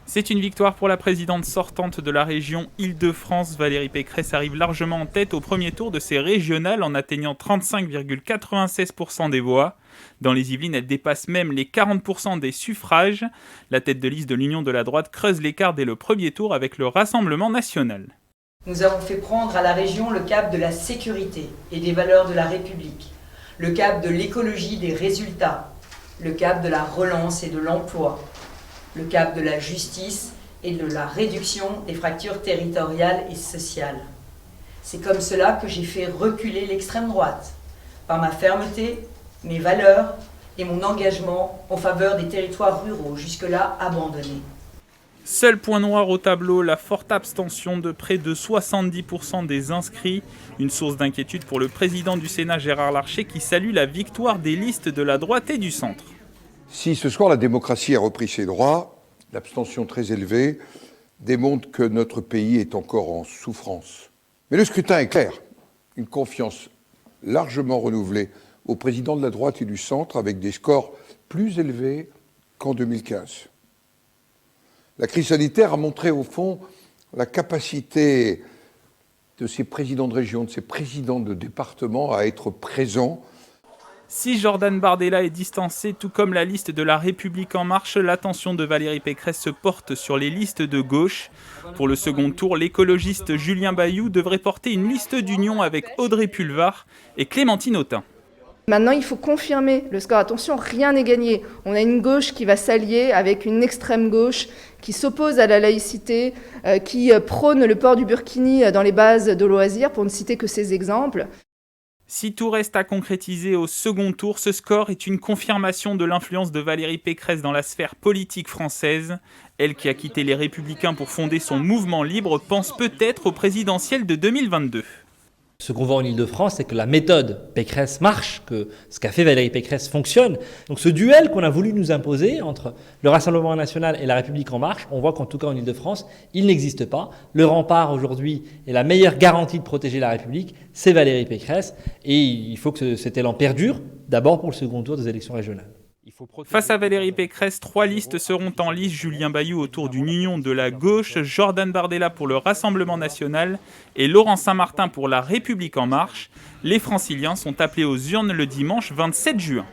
C'est une victoire pour la présidente sortante de la région Île-de-France. Valérie Pécresse arrive largement en tête au premier tour de ces régionales en atteignant 35,96% des voix. Dans les Yvelines, elle dépasse même les 40% des suffrages. La tête de liste de l'Union de la droite creuse l'écart dès le premier tour avec le Rassemblement national. Nous avons fait prendre à la région le cap de la sécurité et des valeurs de la République, le cap de l'écologie des résultats, le cap de la relance et de l'emploi, le cap de la justice et de la réduction des fractures territoriales et sociales. C'est comme cela que j'ai fait reculer l'extrême droite, par ma fermeté, mes valeurs et mon engagement en faveur des territoires ruraux jusque-là abandonnés. Seul point noir au tableau, la forte abstention de près de 70% des inscrits. Une source d'inquiétude pour le président du Sénat Gérard Larcher qui salue la victoire des listes de la droite et du centre. Si ce soir la démocratie a repris ses droits, l'abstention très élevée démontre que notre pays est encore en souffrance. Mais le scrutin est clair, une confiance largement renouvelée au président de la droite et du centre avec des scores plus élevés qu'en 2015. La crise sanitaire a montré au fond la capacité de ces présidents de région, de ces présidents de département à être présents. Si Jordan Bardella est distancé, tout comme la liste de La République En Marche, l'attention de Valérie Pécresse se porte sur les listes de gauche. Pour le second tour, l'écologiste Julien Bayou devrait porter une liste d'union avec Audrey Pulvar et Clémentine Autain. Maintenant, il faut confirmer le score. Attention, rien n'est gagné. On a une gauche qui va s'allier avec une extrême gauche qui s'oppose à la laïcité, qui prône le port du burkini dans les bases de loisirs, pour ne citer que ces exemples. Si tout reste à concrétiser au second tour, ce score est une confirmation de l'influence de Valérie Pécresse dans la sphère politique française. Elle qui a quitté les Républicains pour fonder son mouvement libre pense peut-être au présidentiel de 2022. Ce qu'on voit en Île-de-France, c'est que la méthode Pécresse marche, que ce qu'a fait Valérie Pécresse fonctionne. Donc ce duel qu'on a voulu nous imposer entre le Rassemblement national et la République En Marche, on voit qu'en tout cas en Île-de-France, il n'existe pas. Le rempart aujourd'hui est la meilleure garantie de protéger la République, c'est Valérie Pécresse. Et il faut que cet élan perdure, d'abord pour le second tour des élections régionales. Face à Valérie Pécresse, 3 listes seront en lice. Julien Bayou autour d'une union de la gauche, Jordan Bardella pour le Rassemblement national et Laurent Saint-Martin pour la République En Marche. Les franciliens sont appelés aux urnes le dimanche 27 juin.